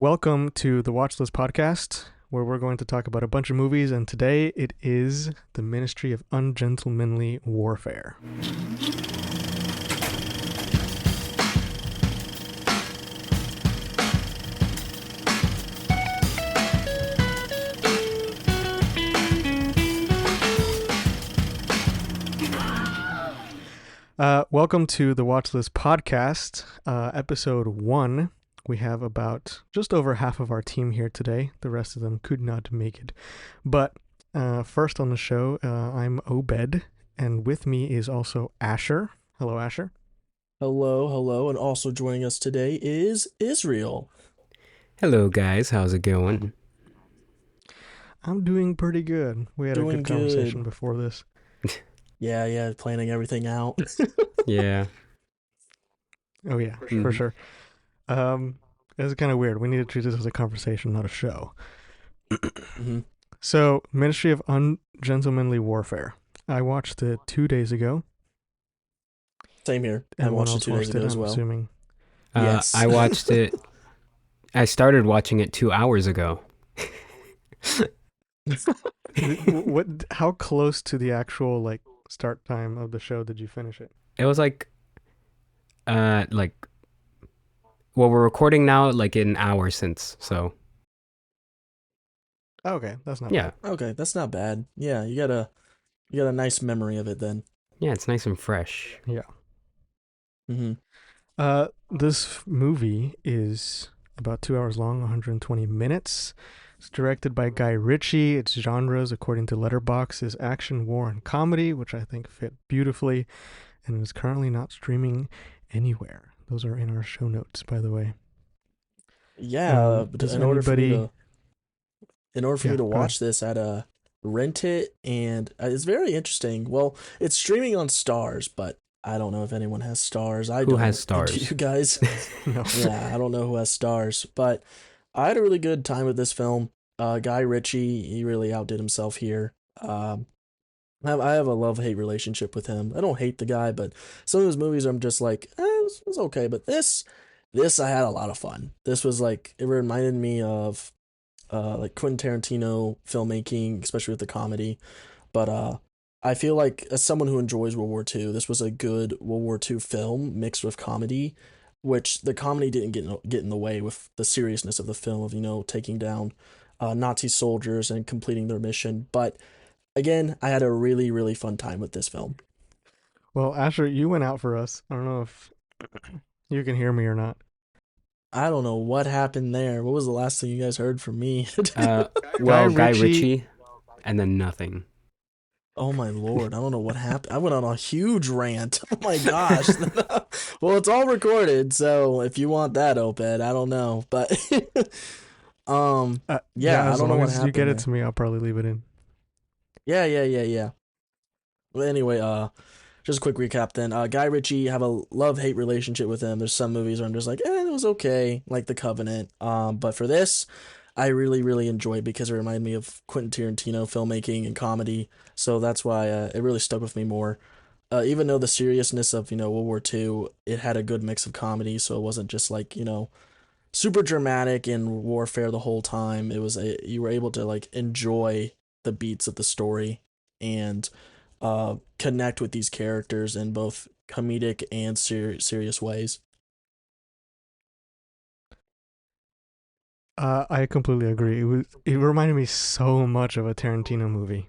Welcome to the Watchlist Podcast, where we're going to talk about a bunch of movies, and today it is the Ministry of Ungentlemanly Warfare. Welcome to the Watchlist Podcast, episode 1. We have about just over half of our team here today. The rest of them could not make it. But first on the show, I'm Obed, and with me is also Asher. Hello, Asher. Hello, and also joining us today is Israel. Hello, guys. How's it going? I'm doing pretty good. We had a good conversation before this. Yeah, planning everything out. Yeah. Oh, yeah, for sure. It's kind of weird. We need to treat this as a conversation, not a show. Mm-hmm. So, Ministry of Ungentlemanly Warfare. I watched it 2 days ago. Same here. I watched it 2 days ago as well. Assuming. Yes. I watched it. I started watching it 2 hours ago. How close to the actual start time of the show did you finish it? It was well, we're recording now an hour since, so. Oh, okay, that's not bad. Okay, that's not bad. Yeah, you got a nice memory of it then. Yeah, it's nice and fresh. Yeah. Mm-hmm. This movie is about 2 hours long, 120 minutes. It's directed by Guy Richie. Its genres, according to Letterboxd, is action, war, and comedy, which I think fit beautifully, and is currently not streaming anywhere. Those are in our show notes, by the way. Yeah, but in order for me to watch this, I had to rent it, and it's very interesting. Well, it's streaming on Stars, but I don't know if anyone has Stars. Who has Stars? Do you guys? No. Yeah, I don't know who has Stars, but I had a really good time with this film. Guy Richie, he really outdid himself here. I have a love-hate relationship with him. I don't hate the guy, but some of his movies I'm just like, it's okay. But this I had a lot of fun. This was it reminded me of Quentin Tarantino filmmaking, especially with the comedy. But I feel like as someone who enjoys World War II, this was a good World War II film mixed with comedy, which the comedy didn't get in the way with the seriousness of the film of taking down Nazi soldiers and completing their mission. But again, I had a really, really fun time with this film. Well, Asher, you went out for us. I don't know if you can hear me or not. I don't know what happened there. What was the last thing you guys heard from me? Guy Richie, and then nothing. Oh my lord, I don't know what happened. I went on a huge rant. Oh my gosh. Well, it's all recorded, so if you want that, Obed, I don't know. But I don't know what happened. As you get it to me, I'll probably leave it in. Yeah. Well, anyway, just a quick recap then. Guy Richie, have a love-hate relationship with him. There's some movies where I'm just like, it was okay, like The Covenant. But for this, I really, really enjoyed because it reminded me of Quentin Tarantino filmmaking and comedy. So that's why it really stuck with me more. Even though the seriousness of, World War II, it had a good mix of comedy. So it wasn't just super dramatic and warfare the whole time. It was you were able to enjoy the beats of the story and connect with these characters in both comedic and serious ways. I completely agree. It reminded me so much of a Tarantino movie.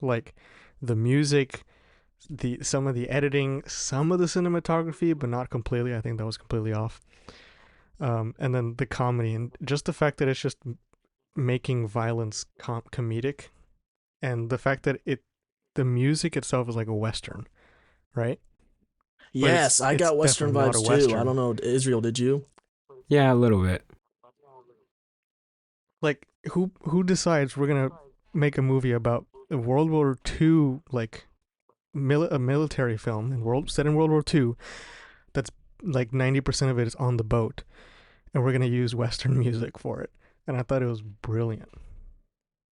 Like the music, some of the editing, some of the cinematography, but not completely. I think that was completely off. And then the comedy and just the fact that it's just making violence comedic, and the fact that the music itself is like a Western, right? Yes, I got Western vibes too. Western. I don't know, Israel, did you? Yeah, a little bit. Like who decides we're gonna make a movie about World War II, a military film set in World War II, that's 90% of it is on the boat, and we're gonna use Western music for it. And I thought it was brilliant.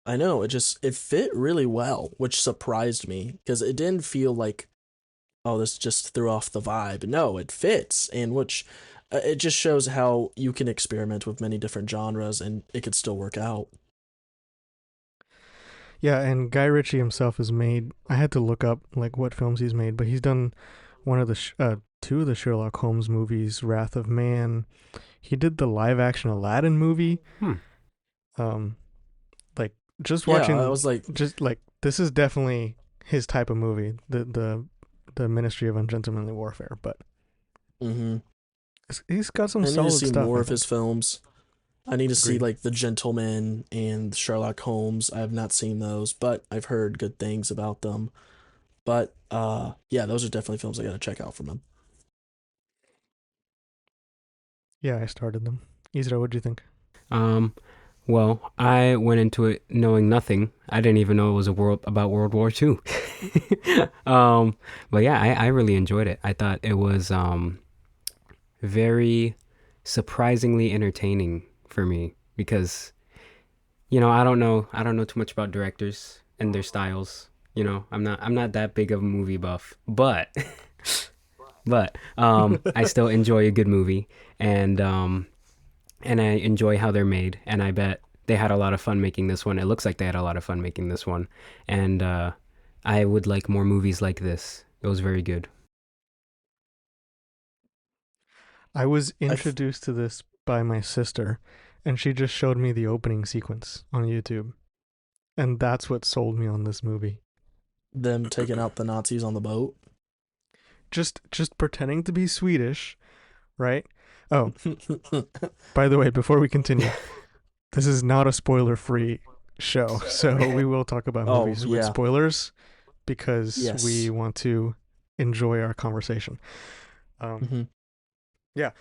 I know, it fit really well, which surprised me because it didn't feel like, oh, this just threw off the vibe. No, it fits, and which It just shows how you can experiment with many different genres and it could still work out. Yeah, and Guy Ritchie himself has made. I had to look up like what films he's made, but he's done one of the two of the Sherlock Holmes movies, Wrath of Man. He did the live action Aladdin movie. Um, like just watching, I was like, just like this is definitely his type of movie. The Ministry of Ungentlemanly Warfare, but he's got some solid stuff. I need to see more I of think. his films. I need to see Agreed. like The Gentleman and Sherlock Holmes. I have not seen those, but I've heard good things about them. But yeah, those are definitely films I gotta check out from him. Yeah, I started them. Isra, what'd you think? Well, I went into it knowing nothing. I didn't even know it was about World War II. But yeah, I really enjoyed it. I thought it was very surprisingly entertaining for me because I don't know too much about directors and their styles. I'm not that big of a movie buff, but I still enjoy a good movie, and I enjoy how they're made, and I bet they had a lot of fun making this one. It looks like they had a lot of fun making this one, and I would like more movies like this. It was very good. I was introduced to this by my sister, and she just showed me the opening sequence on YouTube, and that's what sold me on this movie. Them taking out the Nazis on the boat. Just pretending to be Swedish, right? Oh, by the way, before we continue, this is not a spoiler-free show, so we will talk about movies with spoilers because we want to enjoy our conversation. Yeah,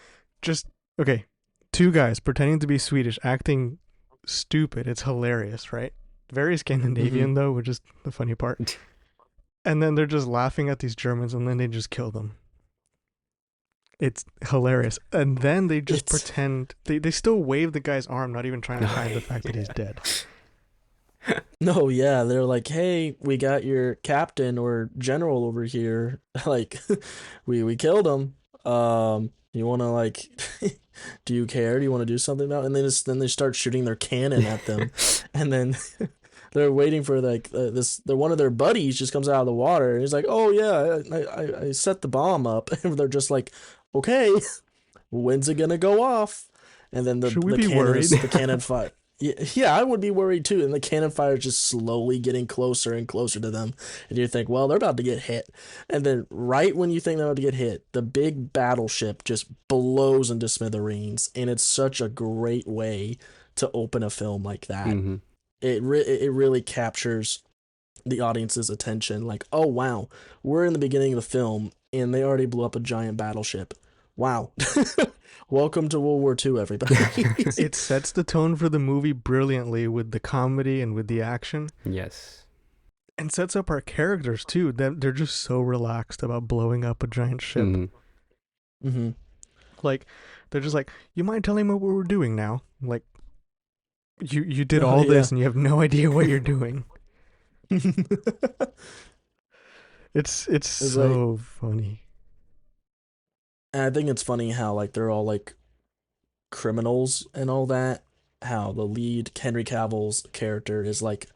just okay. Two guys pretending to be Swedish, acting stupid. It's hilarious, right? Very Scandinavian though, which is the funny part. And then they're just laughing at these Germans, and then they just kill them. It's hilarious. And then they just pretend they still wave the guy's arm, not even trying to hide the fact that he's dead. No, yeah, they're like, hey, we got your captain or general over here. Like, we killed him. You want to like, do you care? Do you want to do something about it? And then they start shooting their cannon at them, and then they're waiting for like one of their buddies just comes out of the water, and he's like, oh yeah, I set the bomb up, and they're just like, okay, when's it gonna go off? And then the cannon fire. Yeah, I would be worried too. And the cannon fire is just slowly getting closer and closer to them. And you think, well, they're about to get hit. And then right when you think they're about to get hit, the big battleship just blows into smithereens. And it's such a great way to open a film like that. Mm-hmm. It really captures the audience's attention. Like, oh, wow, we're in the beginning of the film and they already blew up a giant battleship. Wow. Welcome to World War II, everybody. It sets the tone for the movie brilliantly with the comedy and with the action. Yes. And sets up our characters, too. They're just so relaxed about blowing up a giant ship. Like, they're just like, you mind telling me what we're doing now? Like, you did all this and you have no idea what you're doing. It's so funny. And I think it's funny how like they're all like criminals and all that. How the lead Henry Cavill's character is like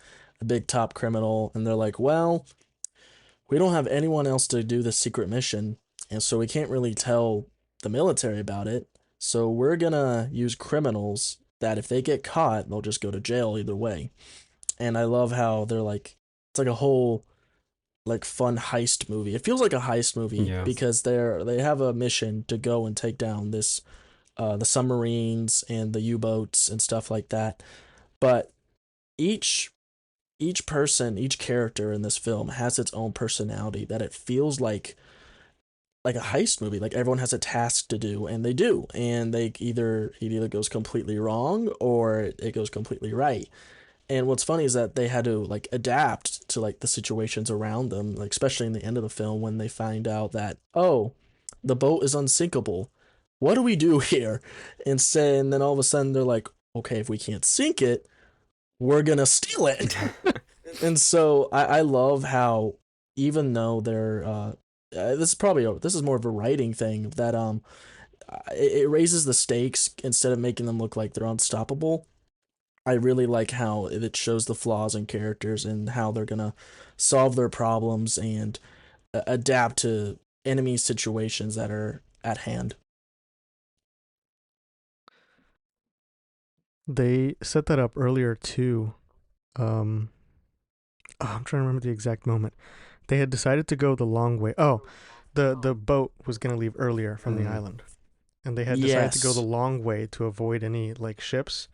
a big top criminal, and they're like, well, we don't have anyone else to do this secret mission, and so we can't really tell the military about it. So we're gonna use criminals that if they get caught, they'll just go to jail either way. And I love how they're like, it's like a whole like fun heist movie. It feels like a heist movie because they have a mission to go and take down this the submarines and the U-boats and stuff like that. But each person, each character in this film has its own personality that it feels like a heist movie. Like everyone has a task to do, and they do, and it either goes completely wrong or it goes completely right. And what's funny is that they had to like adapt to like the situations around them, like especially in the end of the film when they find out that, oh, the boat is unsinkable. What do we do here? And then all of a sudden they're like, okay, if we can't sink it, we're gonna steal it. And so I love how even though they're this is more of a writing thing that it raises the stakes instead of making them look like they're unstoppable. I really like how it shows the flaws in characters and how they're gonna solve their problems and adapt to enemy situations that are at hand. They set that up earlier too. I'm trying to remember the exact moment. They had decided to go the long way. Oh, the boat was gonna leave earlier from the island, and they had decided to go the long way to avoid any like ships,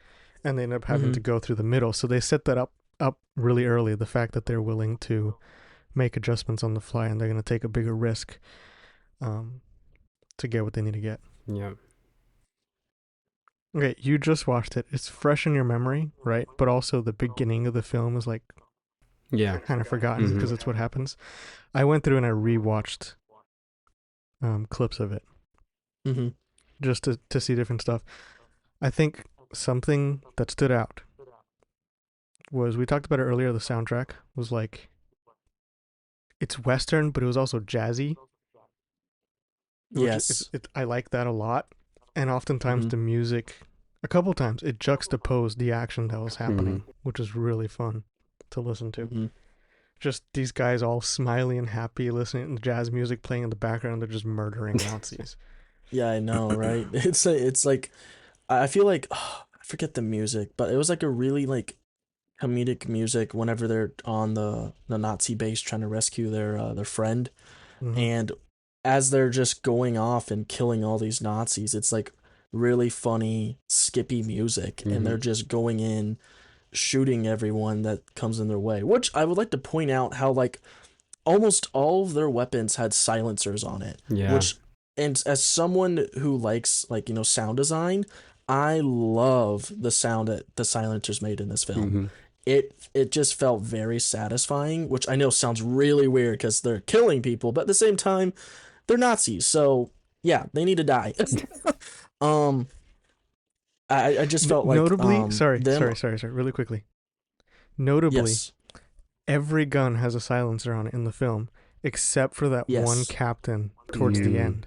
and they ended up having to go through the middle. So they set that up really early. The fact that they're willing to make adjustments on the fly and they're gonna take a bigger risk, to get what they need to get. Yeah. Okay, you just watched it. It's fresh in your memory, right? But also the beginning of the film is like kind of forgotten because it's what happens. I went through and I rewatched clips of it just to see different stuff. I think something that stood out was, we talked about it earlier, the soundtrack was like, it's Western, but it was also jazzy. Yes. I like that a lot. And oftentimes the music, a couple times, it juxtaposed the action that was happening, which is really fun to listen to. Just these guys all smiley and happy, listening to jazz music playing in the background. They're just murdering Nazis. Yeah, I know, right? It's like, I feel like, I forget the music, but it was like a really like comedic music whenever they're on the Nazi base trying to rescue their friend, and as they're just going off and killing all these Nazis, it's like really funny, skippy music, and they're just going in, shooting everyone that comes in their way. Which I would like to point out how like almost all of their weapons had silencers on it. Yeah. Which, and as someone who likes like, you know, sound design, I love the sound that the silencers made in this film. It just felt very satisfying, which I know sounds really weird because they're killing people, but at the same time, they're Nazis, so yeah, they need to die. I just felt like notably, sorry, really quickly. Notably, every gun has a silencer on it in the film, except for that one captain towards the end.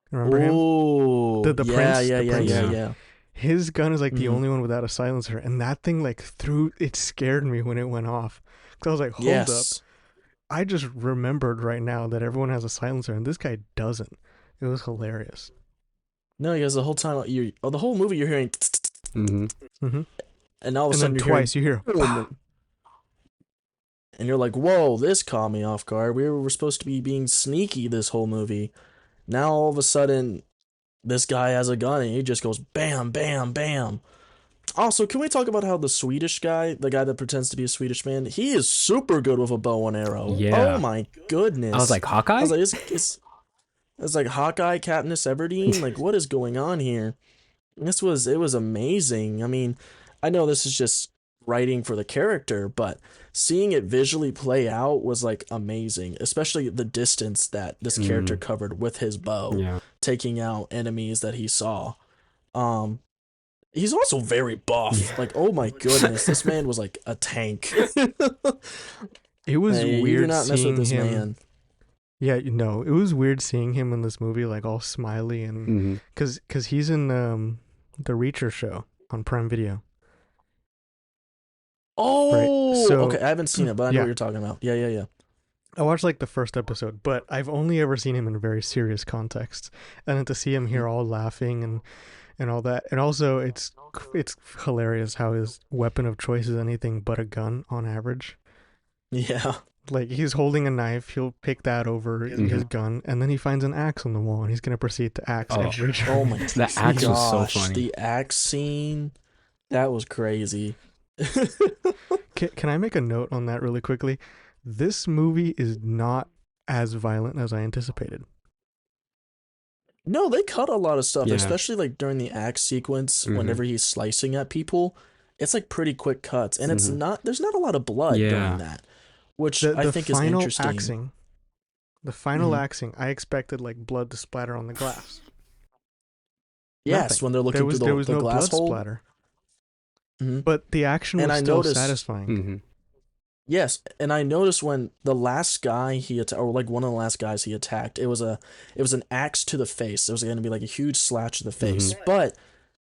Remember him? The prince. Yeah. His gun is like the only one without a silencer, and that thing like it scared me when it went off. Cause I was like, hold up. I just remembered right now that everyone has a silencer and this guy doesn't. It was hilarious. No, because the whole time the whole movie you're hearing, and all of a sudden you're twice you hear, and you're like, whoa, this caught me off guard. We were supposed to be being sneaky this whole movie. Now all of a sudden, this guy has a gun and he just goes bam, bam, bam. Also, can we talk about how the Swedish guy, the guy that pretends to be a Swedish man, he is super good with a bow and arrow. Yeah. Oh my goodness. I was like, Hawkeye? I was like, it's like Hawkeye, Katniss Everdeen. Like, what is going on here? It was amazing. I mean, I know this is just writing for the character, but seeing it visually play out was like amazing, especially the distance that this character covered with his bow, taking out enemies that he saw. He's also very buff. Like, oh my goodness, this man was like a tank. It was weird. You do not mess with this him. man. Yeah, it was weird seeing him in this movie, like all smiley and because he's in the Reacher show on Prime Video. Oh, right. So, okay. I haven't seen it, but I know what you're talking about. Yeah. I watched like the first episode, but I've only ever seen him in very serious contexts, and then to see him here all laughing and all that, and also it's hilarious how his weapon of choice is anything but a gun on average. Yeah. Like, he's holding a knife, he'll pick that over his gun, and then he finds an axe on the wall, and he's going to proceed to axe every tree. Oh my god. The axe was so funny. The axe scene, that was crazy. Can I make a note on that really quickly? This movie is not as violent as I anticipated. No, they cut a lot of stuff, especially like during the axe sequence, whenever he's slicing at people. It's like pretty quick cuts, and there's not a lot of blood during that. Which I think is interesting. The final axing, I expected like blood to splatter on the glass. Yes, Nothing. when they're looking there was through the no glass blood hole. splatter. But the action was still satisfying. Yes, and I noticed when the last guy or like one of the last guys he attacked, it was an axe to the face. It was going to be like a huge slash to the face, but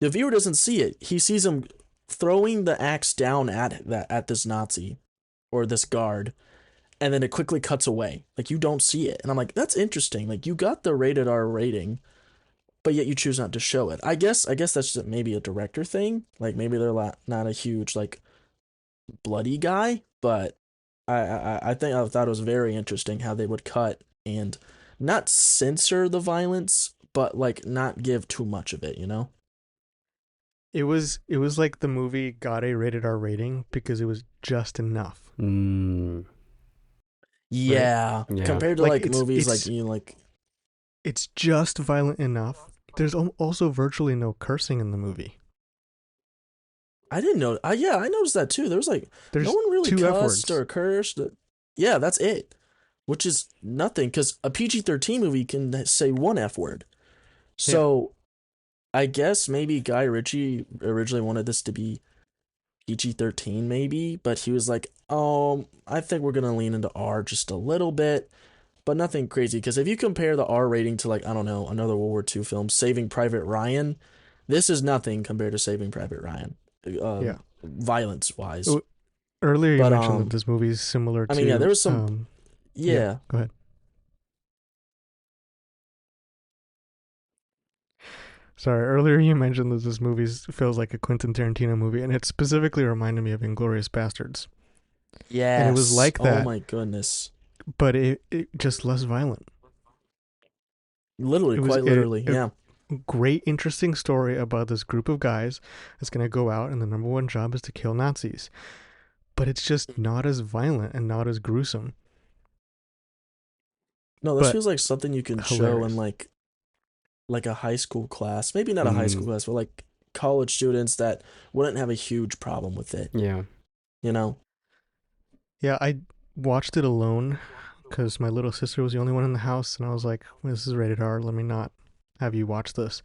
the viewer doesn't see it. He sees him throwing the axe down at this Nazi or this guard, and then it quickly cuts away. Like you don't see it, and I'm like, that's interesting. Like you got the rated R rating, but yet you choose not to show it. I guess that's just maybe a director thing. Like maybe they're not a huge like bloody guy, but I think I thought it was very interesting how they would cut and not censor the violence, but like not give too much of it, you know? It was like the movie got a rated R rating because it was just enough. Yeah, Yeah. compared to like movies like it's just violent enough. There's also virtually no cursing in the movie. I didn't know. Yeah, I noticed that too. There's no one really two F cussed words. or cursed. Yeah, that's it. Which is nothing because a PG-13 movie can say one F word. So, I guess maybe Guy Ritchie originally wanted this to be PG-13 maybe, but he was like, I think we're gonna lean into R just a little bit, but nothing crazy. Because if you compare the R rating to like I don't know another World War II film, Saving Private Ryan, this is nothing compared to Saving Private Ryan. Violence wise. Earlier you mentioned that this movie is similar to. I mean, yeah, there was some. Yeah. Go ahead. Sorry, earlier you mentioned that this movie feels like a Quentin Tarantino movie, and it specifically reminded me of Inglourious Bastards. Yes. And it was like that. Oh my goodness. But it just less violent. Literally, quite literally, yeah. Great, interesting story about this group of guys that's going to go out, and the number one job is to kill Nazis. But it's just not as violent and not as gruesome. No, this feels like something you can show in like a high school class. Maybe not a high school class, but like college students that wouldn't have a huge problem with it. Yeah. You know? Yeah, I watched it alone because my little sister was the only one in the house, and I was like, this is rated R, let me not have you watch this.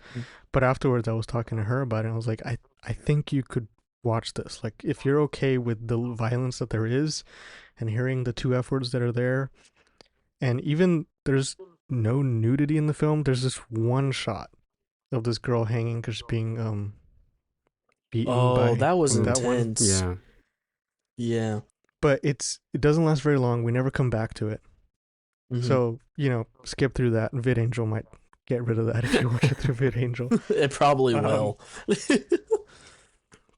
But afterwards I was talking to her about it, and I was like, I think you could watch this. Like, if you're okay with the violence that there is and hearing the two F words that are there, and even there's no nudity in the film. There's this one shot of this girl hanging because she's being beaten by. Oh, that was intense. Yeah. Yeah. But it doesn't last very long. We never come back to it. Mm-hmm. So, skip through that. VidAngel might get rid of that if you watch it through VidAngel. It probably will.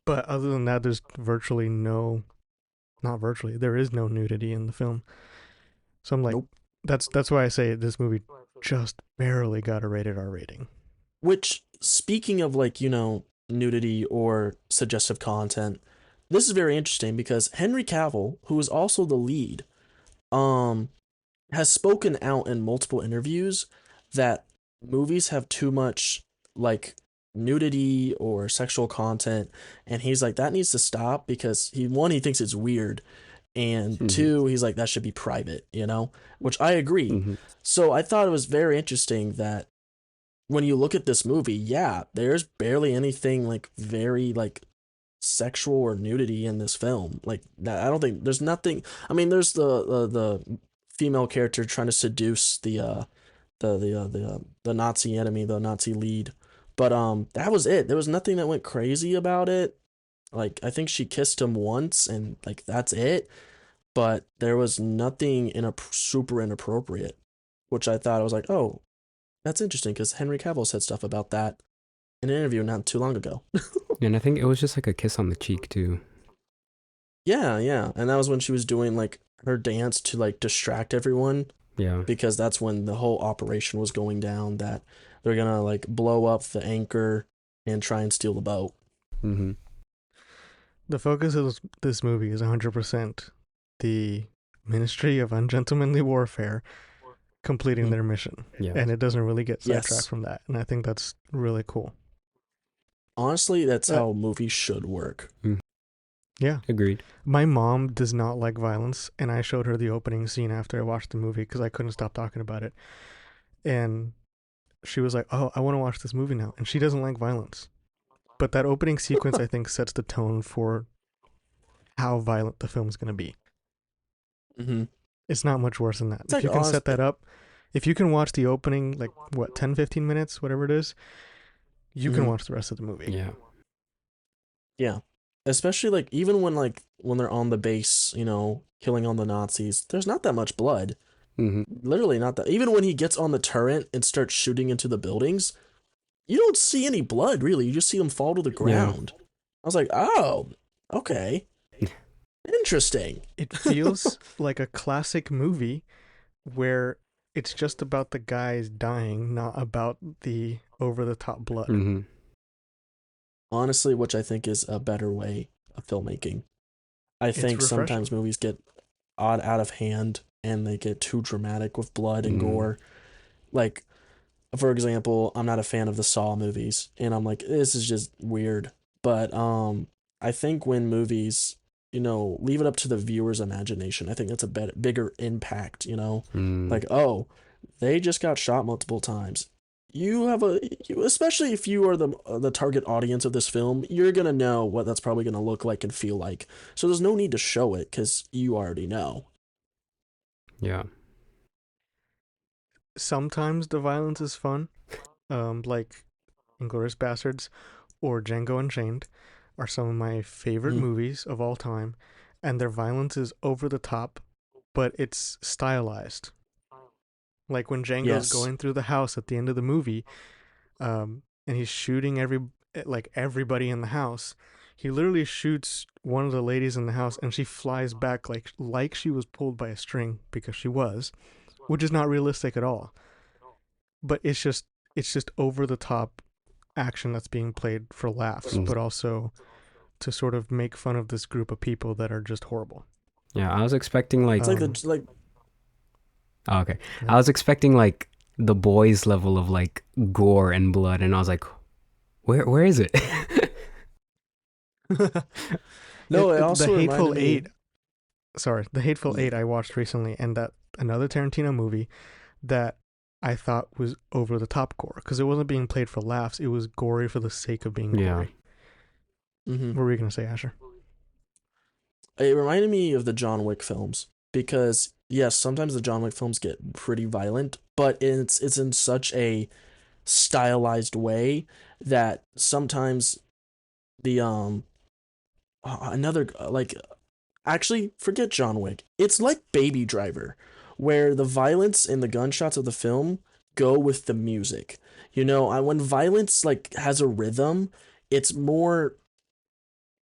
But other than that, there's virtually there is no nudity in the film. So I'm like, nope. That's why I say this movie just barely got a rated R rating. Which, speaking of like, nudity or suggestive content, this is very interesting because Henry Cavill, who is also the lead, has spoken out in multiple interviews that movies have too much like nudity or sexual content, and he's like, that needs to stop because he thinks it's weird, and two, he's like, that should be private, which I agree. So I thought it was very interesting that when you look at this movie, yeah, there's barely anything like very like sexual or nudity in this film. Like that, I don't think there's nothing. I mean, there's the female character trying to seduce the Nazi enemy, the Nazi lead, but that was it. There was nothing that went crazy about it. Like, I think she kissed him once, and like that's it. But there was nothing super inappropriate, which I thought, I was like, oh, that's interesting because Henry Cavill said stuff about that in an interview not too long ago. And I think it was just like a kiss on the cheek too. Yeah, and that was when she was doing like her dance to like distract everyone. Yeah. Because that's when the whole operation was going down, that they're gonna like blow up the anchor and try and steal the boat. Mm-hmm. The focus of this movie is 100% the Ministry of Ungentlemanly Warfare completing their mission. Yeah. And it doesn't really get sidetracked from that. And I think that's really cool. Honestly, that's how movies should work. Yeah. Agreed. My mom does not like violence, and I showed her the opening scene after I watched the movie because I couldn't stop talking about it. And she was like, oh, I want to watch this movie now. And she doesn't like violence. But that opening sequence, I think, sets the tone for how violent the film's going to be. Mm-hmm. It's not much worse than that. It's If like you can set honest. that up, if you can watch the opening, like, what, 10, 15 minutes, whatever it is, you can Mhm. watch the rest of the movie. Yeah. Yeah. Especially like even when they're on the base, killing on the Nazis, there's not that much blood. Mm-hmm. Literally not that. Even when he gets on the turret and starts shooting into the buildings, you don't see any blood really. You just see them fall to the Yeah. ground. I was like, "Oh, okay. Interesting." It feels like a classic movie where it's just about the guys dying, not about the over-the-top blood. Mm-hmm. Honestly, which I think is a better way of filmmaking. I It's think refreshing. sometimes movies get odd out of hand and they get too dramatic with blood and Mm-hmm. gore. Like, for example, I'm not a fan of the Saw movies, and I'm like, this is just weird. But I think when movies, leave it up to the viewer's imagination, I think that's a bigger impact. Mm-hmm. Like, oh, they just got shot multiple times. Especially if you are the target audience of this film, you're gonna know what that's probably gonna look like and feel like. So there's no need to show it because you already know. Yeah. Sometimes the violence is fun, like Inglourious Bastards or Django Unchained are some of my favorite Mhm. movies of all time, and their violence is over the top, but it's stylized. Like when Django's Yes. going through the house at the end of the movie, and he's shooting everybody in the house. He literally shoots one of the ladies in the house, and she flies back like she was pulled by a string, because she was, which is not realistic at all. But it's just over the top action that's being played for laughs, Mm-hmm. but also to sort of make fun of this group of people that are just horrible. Yeah. I was expecting It's like. like Um, Oh, okay. go I was expecting like the boys level of like gore and blood, and I was like, where is it? ahead. No, it The also Hateful reminded me. Eight. Sorry, the Hateful Eight I watched recently, and that another Tarantino movie that I thought was over the top gore, because it wasn't being played for laughs. It was gory for the sake of being Yeah. gory. Mm-hmm. What were you gonna say, Asher? It reminded me of the John Wick films because yes, sometimes the John Wick films get pretty violent, but it's in such a stylized way that sometimes the another like actually forget John Wick. It's like Baby Driver, where the violence and the gunshots of the film go with the music. When violence like has a rhythm, it's more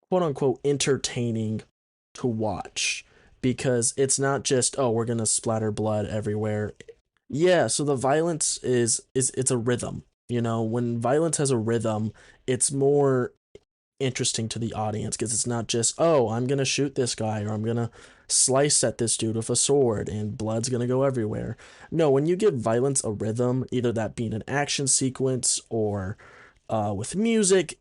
quote unquote entertaining to watch because it's not just, oh, we're gonna splatter blood everywhere. Yeah, so the violence is it's a rhythm. When violence has a rhythm, it's more interesting to the audience because it's not just, oh, I'm gonna shoot this guy or I'm gonna slice at this dude with a sword and blood's gonna go everywhere. No, when you give violence a rhythm, either that being an action sequence or with music,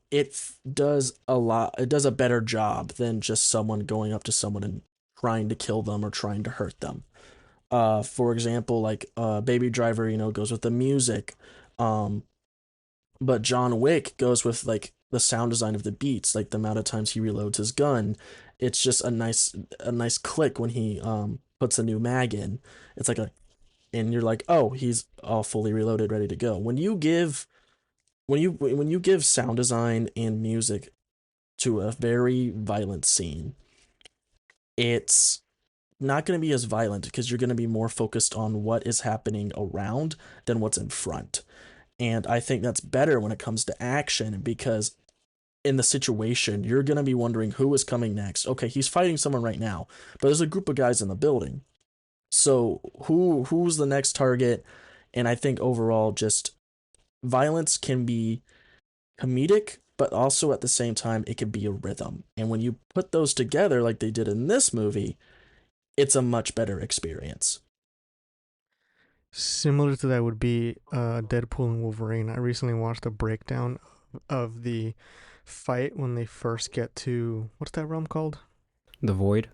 does a lot. It does a better job than just someone going up to someone and trying to kill them or trying to hurt them. For example, like Baby Driver, goes with the music, um, but John Wick goes with like the sound design of the beats, like the amount of times he reloads his gun. It's just a nice click when he puts a new mag in. It's like and you're like, oh, he's all fully reloaded, ready to go. When you give sound design and music to a very violent scene, it's not going to be as violent because you're going to be more focused on what is happening around than what's in front. And I think that's better when it comes to action because in the situation, you're going to be wondering who is coming next. Okay, he's fighting someone right now, but there's a group of guys in the building. So who's the next target? And I think overall just violence can be comedic, but also at the same time, it can be a rhythm. And when you put those together, like they did in this movie, it's a much better experience. Similar to that would be Deadpool and Wolverine. I recently watched a breakdown of the fight when they first get to, what's that realm called? The Void.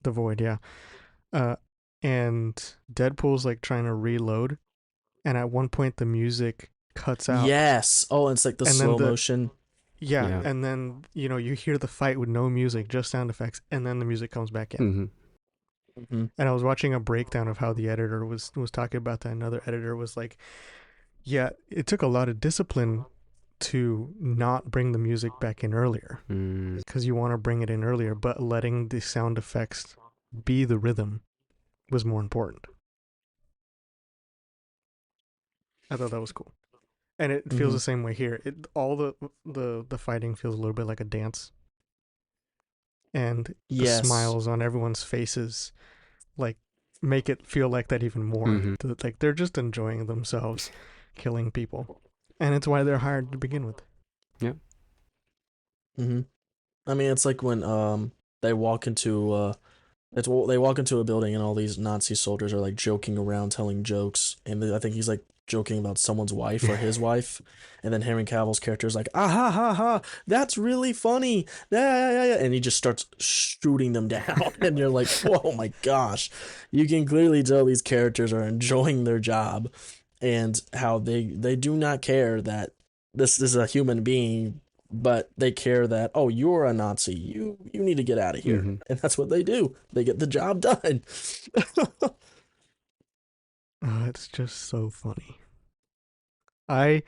The Void, yeah. Uh, and Deadpool's like trying to reload, and at one point the music cuts out, Yes. Oh, it's like the and then slow motion. yeah, Yeah. and then you hear the fight with no music, just sound effects, and then the music comes back in. Mm-hmm. Mm-hmm. And I was watching a breakdown of how the editor was talking about that. Another editor was like, yeah, it took a lot of discipline to not bring the music back in earlier, because you want to bring it in earlier, but letting the sound effects be the rhythm was more important. I thought that was cool. And it feels the same way here. All the fighting feels a little bit like a dance. And the smiles on everyone's faces like make it feel like that even more. Like they're just enjoying themselves killing people. And it's why they're hired to begin with. Yeah. Mm-hmm. I mean, it's like when they walk into they walk into a building and all these Nazi soldiers are like joking around, telling jokes, and I think he's like joking about someone's wife or his wife, and then Henry Cavill's character is like, ah ha ha ha, that's really funny, yeah, and he just starts shooting them down, and you're like, oh my gosh, you can clearly tell these characters are enjoying their job, and how they do not care that this is a human being. But they care that, oh, you're a Nazi. You need to get out of here. And that's what they do. They get the job done. It's just so funny. I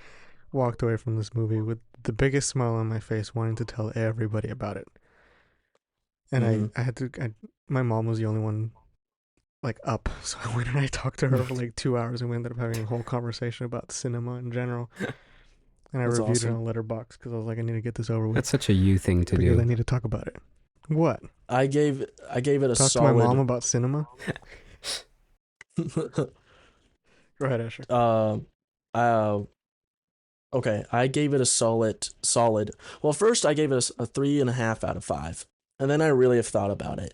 walked away from this movie with the biggest smile on my face, wanting to tell everybody about it. And I had to, my mom was the only one like up. So I went and I talked to her for like 2 hours, and we ended up having a whole conversation about cinema in general. And I reviewed it on Letterboxd because I was like, I need to get this over with. That's such a you thing to do. Because I need to talk about it. What? I gave it a talk solid. To my mom about cinema. Go ahead, Asher. Okay, I gave it a solid. Well, first I gave it a 3.5 out of 5, and then I really have thought about it,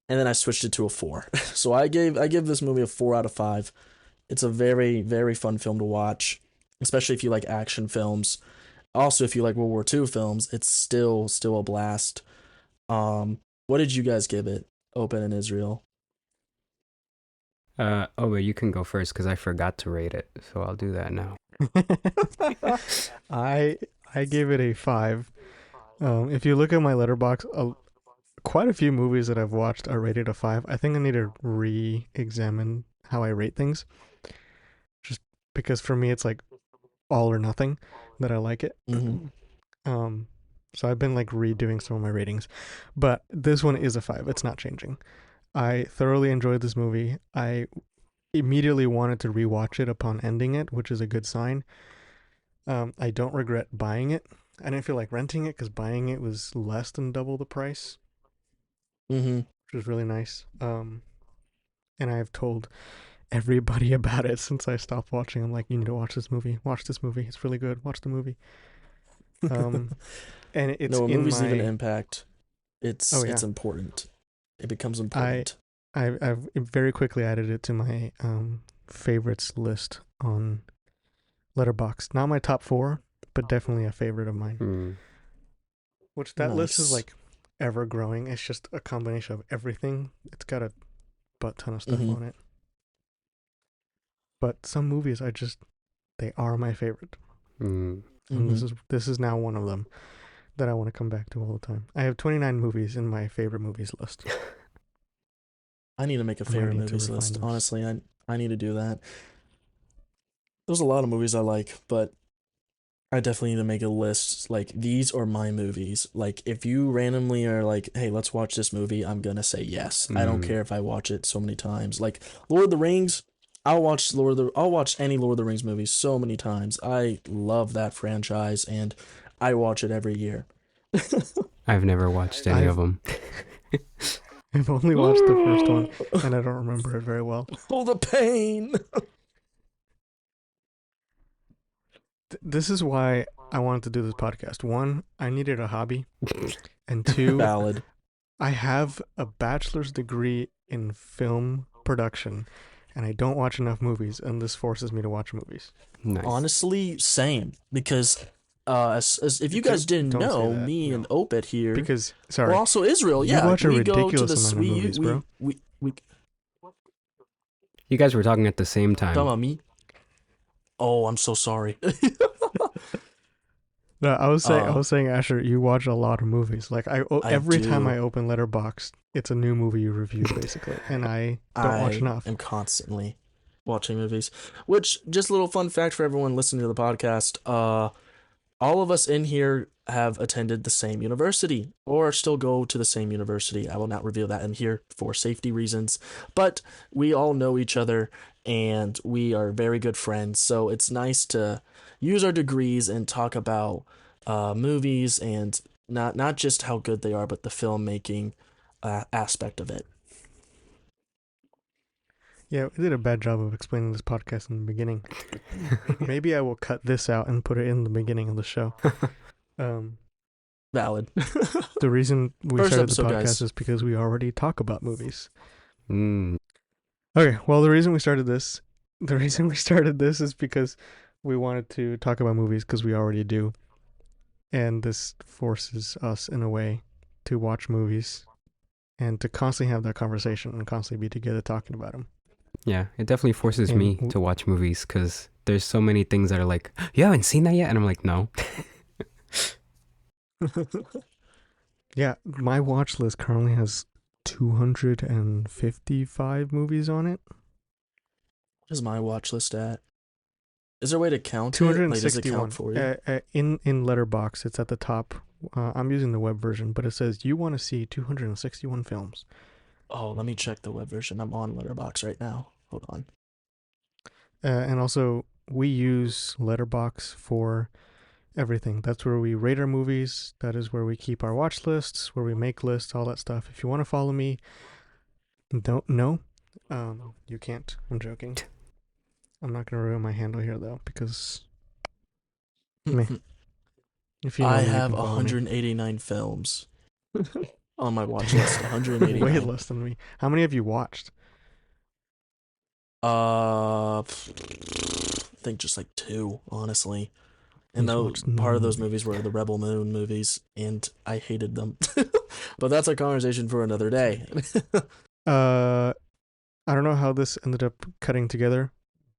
and then I switched it to a 4. So I give this movie a 4 out of 5. It's a very, very fun film to watch, especially if you like action films. Also, if you like World War II films, it's still a blast. What did you guys give it, Obed and Israel? Obed, you can go first because I forgot to rate it, so I'll do that now. I gave it a 5. If you look at my Letterboxd, quite a few movies that I've watched are rated a 5. I think I need to re-examine how I rate things. Just because for me it's like all or nothing that I like it. So I've been like redoing some of my ratings, but this one is a 5. It's not changing. I thoroughly enjoyed this movie. I immediately wanted to rewatch it upon ending it, which is a good sign. I don't regret buying it. I didn't feel like renting it because buying it was less than double the price, which was really nice. And I've told everybody about it since I stopped watching. I'm like, you need to watch this movie. Watch this movie. It's really good. Watch the movie. And it's no, a movie's leave an impact. It's important. It becomes important. I've very quickly added it to my favorites list on Letterboxd. Not my top 4, but definitely a favorite of mine. Which that list is like ever growing. It's just a combination of everything. It's got a butt ton of stuff on it. But some movies they are my favorite. And this is now one of them that I want to come back to all the time. I have 29 movies in my favorite movies list. I need to make a favorite movies list. Honestly, I need to do that. There's a lot of movies I like, but I definitely need to make a list. Like, these are my movies. Like, if you randomly are like, hey, let's watch this movie, I'm gonna say yes. I don't care if I watch it so many times. Like, Lord of the Rings, I'll watch any Lord of the Rings movie so many times. I love that franchise, and I watch it every year. I've never watched any of them. I've only watched the first one, and I don't remember it very well. Oh, the pain! This is why I wanted to do this podcast. 1, I needed a hobby. And 2, valid. I have a bachelor's degree in film production, and I don't watch enough movies, and this forces me to watch movies. Nice. Honestly, same. Because as if you guys didn't know, me and Obed here, because sorry, well, also Israel, you watch a ridiculous amount of movies, bro. You guys were talking at the same time. Talking about me? Oh, I'm so sorry. No, I was saying, Asher, you watch a lot of movies. Like every time I do. open Letterboxd, it's a new movie you review, basically, and I don't watch I enough. am constantly watching movies. Which, just a little fun fact for everyone listening to the podcast, all of us in here have attended the same university or still go to the same university. I will not reveal that in here for safety reasons, but we all know each other and we are very good friends. So it's nice to use our degrees and talk about movies and not just how good they are, but the filmmaking aspect of it. Yeah, we did a bad job of explaining this podcast in the beginning. Maybe I will cut this out and put it in the beginning of the show. Valid. The reason we First started the episode, podcast guys. is because we already talk about movies. Mm. Okay, well, the reason we started this is because we wanted to talk about movies because we already do, and this forces us in a way to watch movies and to constantly have that conversation and constantly be together talking about them. Yeah, it definitely forces And me to watch movies because there's so many things that are like, you haven't seen that yet? And I'm like, no. Yeah, my watch list currently has 255 movies on it. What is my watch list at? Is there a way to count it? Like, does it 261. count for you? In Letterboxd, it's at the top. I'm using the web version, but it says you want to see 261 films. Oh, let me check the web version. I'm on Letterboxd right now. Hold on. And also, we use Letterboxd for everything. That's where we rate our movies. That is where we keep our watch lists, where we make lists, all that stuff. If you want to follow me, you can't. I'm joking. I'm not gonna ruin my handle here though, because if you know I me, you have can follow me. 189 films on my watch list. 189. Way less than me. How many have you watched? I think just like 2, honestly. And He's though watched part of those none. movies were the Rebel Moon movies, and I hated them. But that's a conversation for another day. I don't know how this ended up cutting together,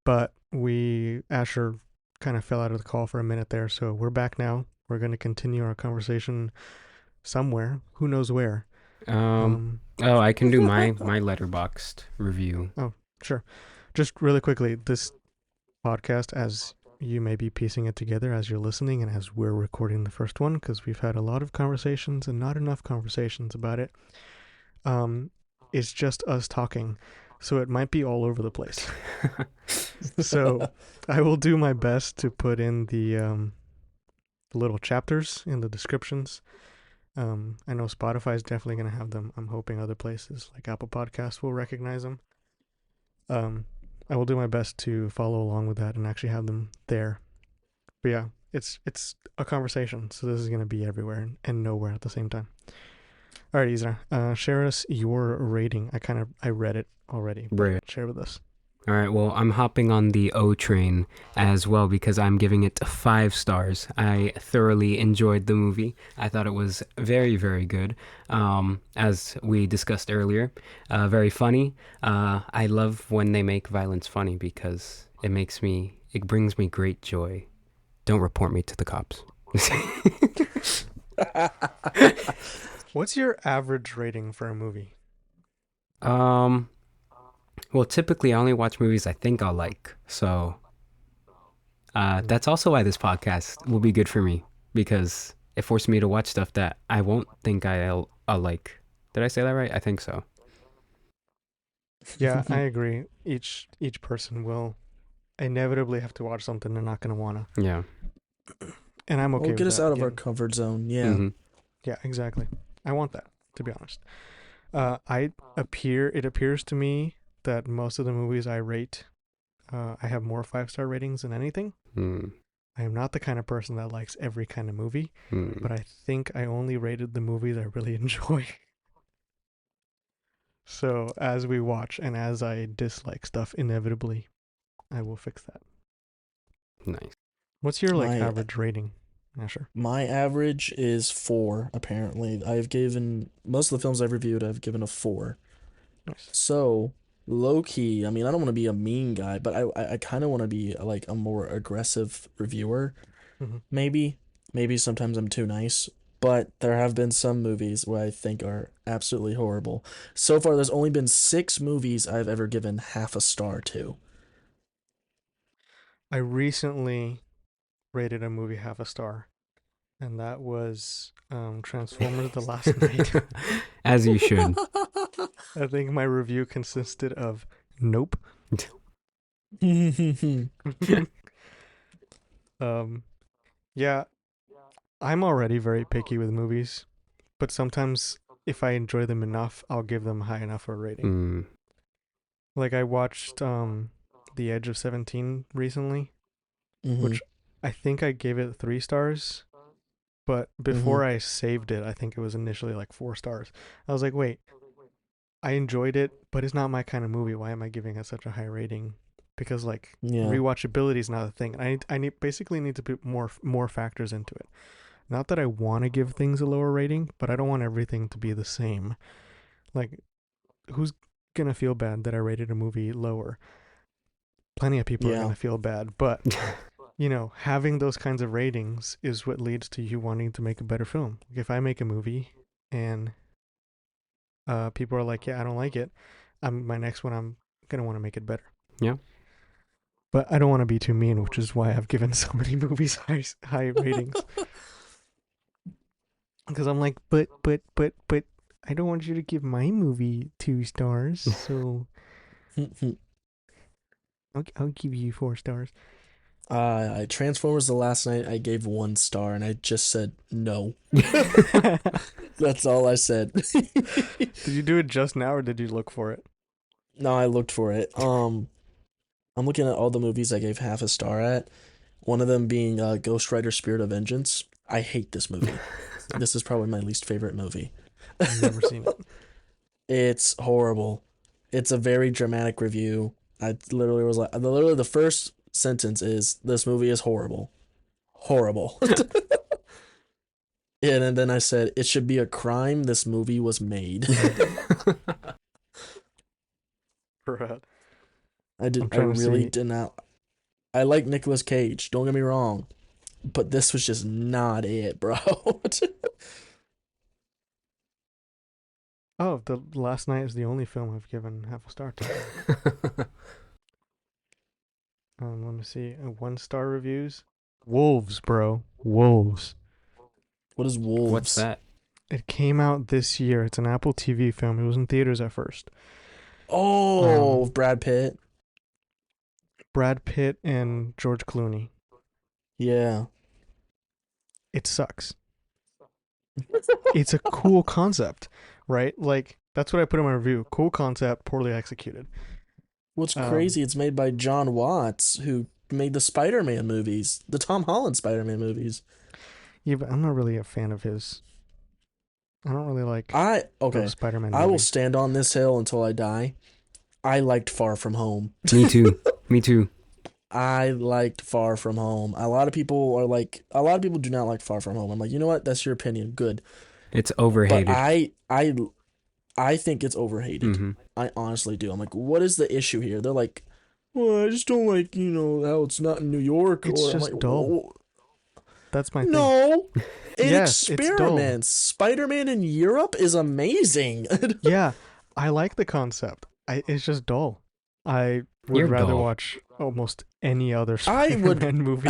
but Asher kind of fell out of the call for a minute there, so we're back now. We're going to continue our conversation somewhere. Who knows where? I can do my Letterboxd review. Oh, sure. Just really quickly, this podcast, as you may be piecing it together as you're listening and as we're recording the first one, because we've had a lot of conversations and not enough conversations about it, it's just us talking. So it might be all over the place. So I will do my best to put in the little chapters in the descriptions. I know Spotify is definitely going to have them. I'm hoping other places like Apple Podcasts will recognize them. I will do my best to follow along with that and actually have them there. But yeah, it's a conversation, so this is going to be everywhere and nowhere at the same time. All right, Isra, share us your rating. I read it already. Right. Share with us. All right, well, I'm hopping on the O train as well because I'm giving it 5 stars. I thoroughly enjoyed the movie. I thought it was very, very good. As we discussed earlier, very funny. I love when they make violence funny because it brings me great joy. Don't report me to the cops. What's your average rating for a movie? Well, typically I only watch movies I think I'll like. So that's also why this podcast will be good for me because it forced me to watch stuff that I won't think I'll like. Did I say that right? I think so. Yeah, I agree. Each person will inevitably have to watch something they're not going to want to. Yeah. And I'm okay with get that. us out of our again. comfort zone. Yeah. Mm-hmm. Yeah, exactly. I want that, to be honest. It appears to me that most of the movies I rate, I have more 5-star ratings than anything. I am not the kind of person that likes every kind of movie, but I think I only rated the movies I really enjoy. So as we watch and as I dislike stuff, inevitably, I will fix that. Nice. What's your average rating, Asher? My average is 4, apparently. I've given, most of the films I've reviewed, I've given a 4. Nice. So, low-key, I mean, I don't want to be a mean guy, but I kind of want to be, like, a more aggressive reviewer, maybe. Maybe sometimes I'm too nice, but there have been some movies where I think are absolutely horrible. So far, there's only been 6 movies I've ever given half a star to. I recently rated a movie half a star, and that was Transformers: The Last Night. As you should. I think my review consisted of nope. um, yeah, I'm already very picky with movies, but sometimes if I enjoy them enough, I'll give them high enough a rating. Mm. Like I watched The Edge of 17 recently, which I think I gave it 3 stars, but before I saved it, I think it was initially like 4 stars. I was like, wait, I enjoyed it, but it's not my kind of movie. Why am I giving it such a high rating? Because like Yeah. rewatchability is not a thing. I basically need to put more factors into it. Not that I want to give things a lower rating, but I don't want everything to be the same. Like, who's gonna feel bad that I rated a movie lower? Plenty of people are Yeah. gonna feel bad, but you know, having those kinds of ratings is what leads to you wanting to make a better film. Like if I make a movie and people are like, yeah, I don't like it, my next one, I'm gonna want to make it better. Yeah. But I don't want to be too mean, which is why I've given so many movies high ratings. Because I'm like, but, I don't want you to give my movie 2 stars, so I'll give you 4 stars. Transformers: The Last Night, I gave 1 star, and I just said no. That's all I said. Did you do it just now, or did you look for it? No, I looked for it. I'm looking at all the movies I gave half a star at. One of them being Ghost Rider: Spirit of Vengeance. I hate this movie. This is probably my least favorite movie. I've never seen it. It's horrible. It's a very dramatic review. I literally was like, literally the first sentence is, "This movie is horrible, horrible." And then I said, "It should be a crime this movie was made." Bruh. I really did not. I like Nicolas Cage. Don't get me wrong, but this was just not it, bro. Oh, The Last Night is the only film I've given half a star to. Let me see. 1-star reviews. Wolves, bro. Wolves. What is Wolves? What's that? It came out this year. It's an Apple TV film. It was in theaters at first. Oh, Brad Pitt. Brad Pitt and George Clooney. Yeah. It sucks. It's a cool concept, right? Like, that's what I put in my review. Cool concept, poorly executed. What's crazy, it's made by John Watts, who made the Spider-Man movies, the Tom Holland Spider-Man movies. Yeah, but I'm not really a fan of his. I don't really like those Spider-Man movies. I will stand on this hill until I die. I liked Far From Home. Me too. Me too. I liked Far From Home. A lot of people do not like Far From Home. I'm like, you know what? That's your opinion. Good. It's overhated. But I think it's overhated. Mm-hmm. I honestly do. I'm like, what is the issue here? They're like, well, I just don't like, how it's not in New York. It's just like, dull. Whoa. That's my thing. No, it Yes, experiments. Spider-Man in Europe is amazing. Yeah, I like the concept. It's just dull. I would You're rather dull. watch almost any other I would- Spider-Man movie.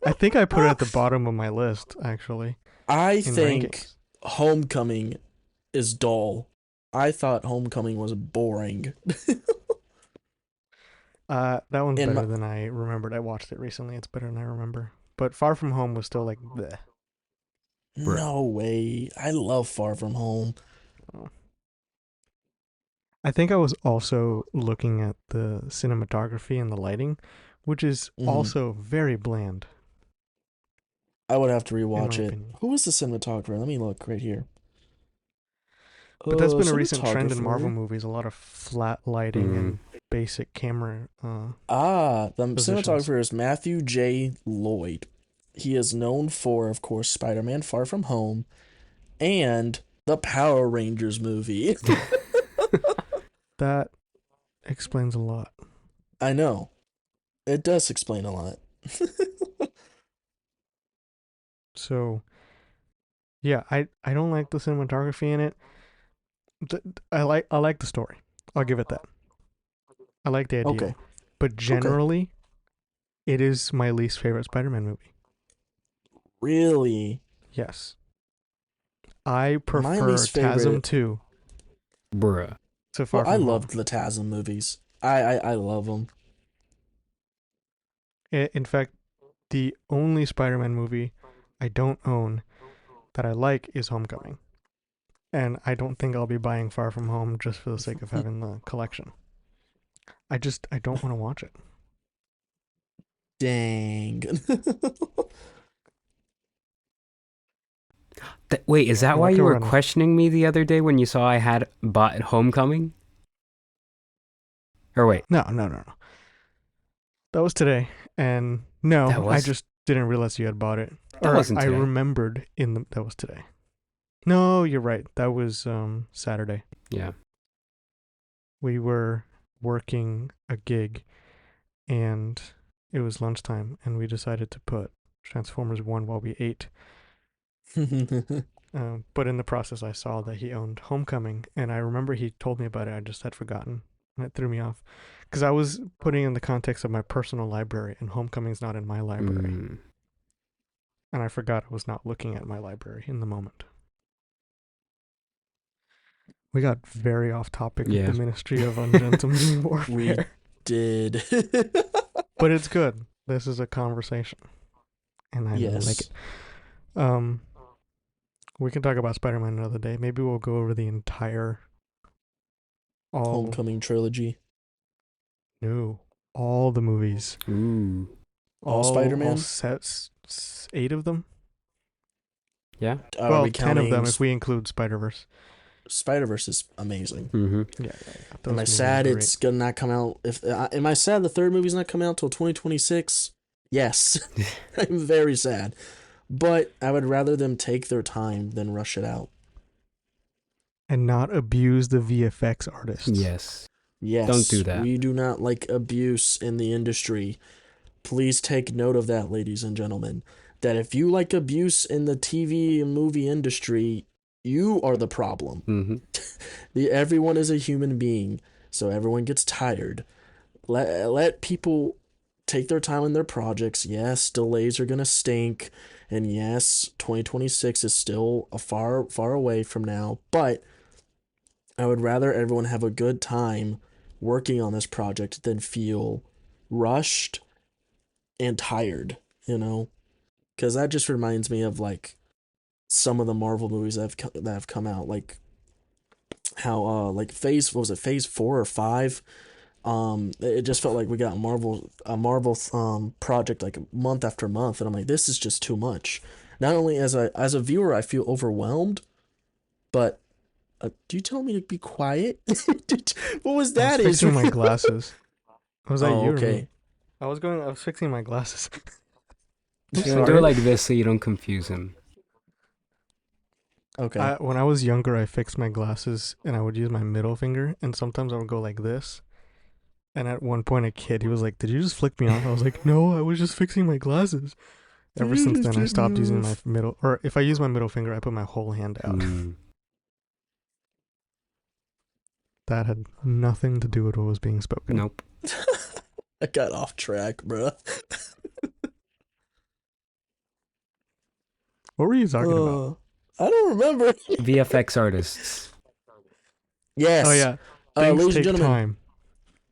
I think I put it at the bottom of my list, actually. I in think rankings. Homecoming is dull. I thought Homecoming was boring. That one's In better my- than I remembered. I watched it recently. It's better than I remember. But Far From Home was still like, bleh. Bro. No way. I love Far From Home. I think I was also looking at the cinematography and the lighting, which is also very bland. I would have to In my rewatch it. opinion. Who was the cinematographer? Let me look right here. But that's been a recent trend in cinematographer. Marvel movies. A lot of flat lighting and basic camera. The positions. cinematographer is Matthew J. Lloyd. He is known for, of course, Spider-Man: Far From Home and the Power Rangers movie. That explains a lot. I know. It does explain a lot. So yeah, I don't like the cinematography in it. I like the story. I'll give it that. I like the idea. Okay. But generally, it is my least favorite Spider-Man movie. Really? Yes. I My prefer least favorite. TASM 2 Bruh. to Far Well, I From loved Home. the TASM movies. I love them. In fact, the only Spider-Man movie I don't own that I like is Homecoming. And I don't think I'll be buying Far From Home just for the sake of having the collection. I don't want to watch it. Dang. Wait, is that I'm why not you gonna were run. questioning me the other day when you saw I had bought Homecoming? Or wait, No. That was today. And that no, I was just didn't realize you had bought it. that Or wasn't I today. remembered that was today. No, you're right. That was Saturday. Yeah. We were working a gig and it was lunchtime and we decided to put Transformers 1 while we ate. But in the process, I saw that he owned Homecoming, and I remember he told me about it. I just had forgotten, and it threw me off because I was putting in the context of my personal library, and Homecoming's not in my library, and I forgot I was not looking at my library in the moment. We got very off topic with Yeah. the Ministry of Ungentlemanly Warfare, We did. but it's good. This is a conversation, and I like Yes. it. We can talk about Spider-Man another day. Maybe we'll go over the entire Homecoming trilogy. all the movies. Ooh. All Spider-Man? sets, 8 of them. Yeah. Are Well, we 10 of them counting if we include Spider-Verse. Spider-Verse is amazing. Mm-hmm. Yeah. Those Am I movies sad are it's gonna not come out? Am I sad the third movie's not coming out till 2026? Yes. I'm very sad. But I would rather them take their time than rush it out. and not abuse the VFX artists. Yes. Yes. Don't do that. We do not like abuse in the industry. Please take note of that, ladies and gentlemen. That if you like abuse in the TV and movie industry, you are the problem. Mm-hmm. Everyone is a human being, so everyone gets tired. Let people take their time on their projects. Yes, delays are gonna stink, and yes, 2026 is still a far away from now. But I would rather everyone have a good time working on this project than feel rushed and tired. Because that just reminds me of like some of the Marvel movies that have come out, like how like phase 4 or 5. It just felt like we got a Marvel project like month after month, and I'm like, this is just too much. Not only as a viewer I feel overwhelmed, but do you tell me to be quiet? What was that? I was fixing my glasses. Was that you or okay. me? I was fixing my glasses. Do sorry. it like this so you don't confuse him. Okay. When I was younger, I fixed my glasses and I would use my middle finger, and sometimes I would go like this. And at one point, a kid, he was like, "Did you just flick me off?" I was like, "No, I was just fixing my glasses." Ever since then, I stopped using my middle, or if I use my middle finger, I put my whole hand out. That had nothing to do with what was being spoken. Nope. I got off track, bro. What were you talking about? I don't remember. VFX artists. Yes. Oh yeah, things ladies and take gentlemen, time.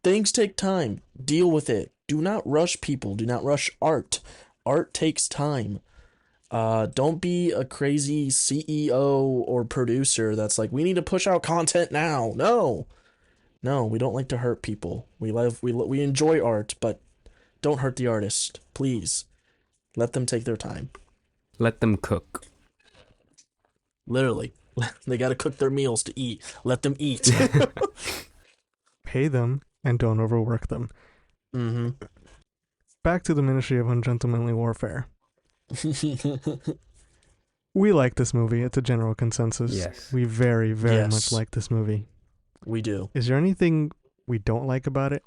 things take time. Deal with it. Do not rush people. Do not rush art. Art takes time. Don't be a crazy CEO or producer that's like, we need to push out content now. No, we don't like to hurt people. We enjoy art, but don't hurt the artist, please. Let them take their time. Let them cook. Literally, they got to cook their meals to eat. Let them eat. Pay them and don't overwork them. Mm-hmm. Back to the Ministry of Ungentlemanly Warfare. We like this movie. It's a general consensus. Yes. We very, very Yes. much like this movie. We do. Is there anything we don't like about it?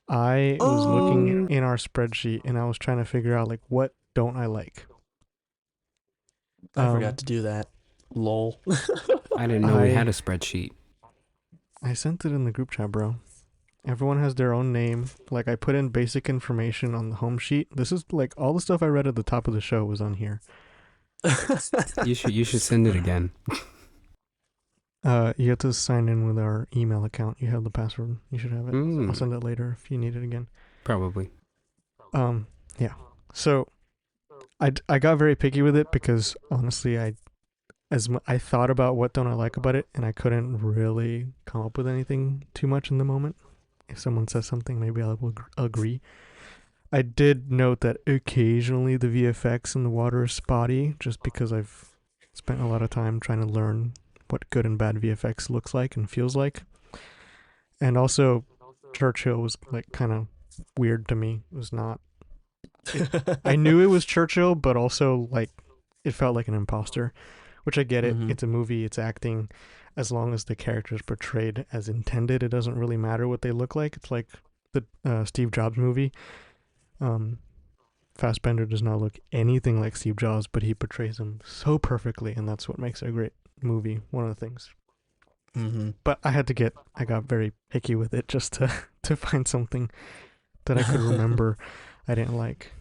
I was looking in our spreadsheet and I was trying to figure out like what don't I like? I forgot to do that. Lol. I didn't know we had I a spreadsheet. I sent it in the group chat, bro. Everyone has their own name. Like, I put in basic information on the home sheet. This is like all the stuff I read at the top of the show was on here. You should send it again. You have to sign in with our email account. You have the password. You should have it. I'll send it later if you need it again. Probably. Yeah. So, I got very picky with it because honestly, I thought about what don't I like about it, and I couldn't really come up with anything too much in the moment. If someone says something, maybe I will agree. I did note that occasionally the VFX in the water is spotty, just because I've spent a lot of time trying to learn what good and bad VFX looks like and feels like. And also, Churchill was like kind of weird to me. It was not. I knew it was Churchill, but also like it felt like an imposter, which I get it. Mhm. It's a movie, it's acting. As long as the character is portrayed as intended, it doesn't really matter what they look like. It's like the Steve Jobs movie. Fassbender does not look anything like Steve Jobs, but he portrays him so perfectly, and that's what makes it a great movie. One of the things. Mm-hmm. But I got very picky with it just to find something that I could remember I didn't like.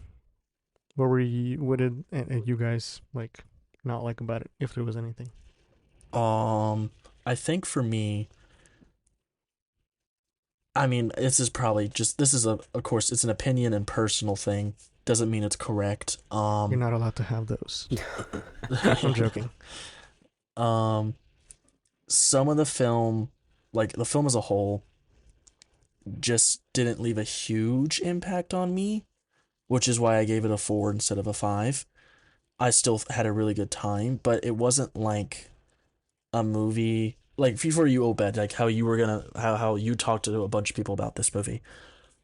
What did you guys like not like about it, if there was anything? I think for me, I mean, this is of course, it's an opinion and personal thing. Doesn't mean it's correct. You're not allowed to have those. I'm joking. Some of the film, like the film as a whole, just didn't leave a huge impact on me, which is why I gave it a 4 instead of a 5. I still had a really good time, but it wasn't like a movie like for you, Obed, like how you talked to a bunch of people about this movie.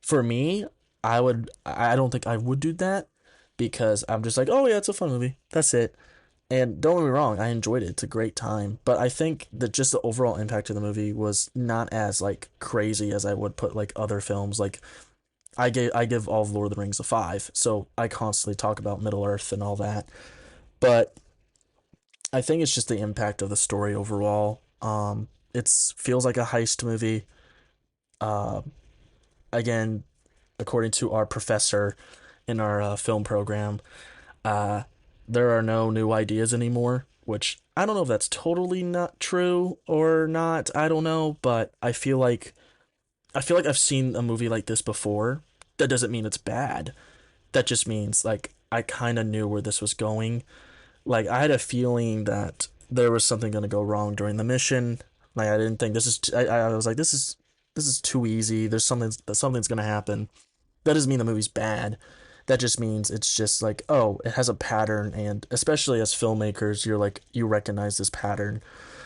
For me, I don't think I would do that because I'm just like, oh yeah, it's a fun movie. That's it. And don't get me wrong, I enjoyed it. It's a great time. But I think that just the overall impact of the movie was not as like crazy as I would put like other films. Like I give all of Lord of the Rings a 5, so I constantly talk about Middle Earth and all that. But I think it's just the impact of the story overall. It's feels like a heist movie. Uh, Again, according to our professor in our film program, uh, there are no new ideas anymore. Which I don't know if that's totally not true or not. I don't know, but I feel like I've seen a movie like this before. That doesn't mean it's bad. That just means like I kind of knew where this was going. Like I had a feeling that there was something going to go wrong during the mission. Like I didn't think this is. I was like, this is too easy. Something's going to happen. That doesn't mean the movie's bad. That just means it's just like, oh, it has a pattern, and especially as filmmakers, you're like you recognize this pattern.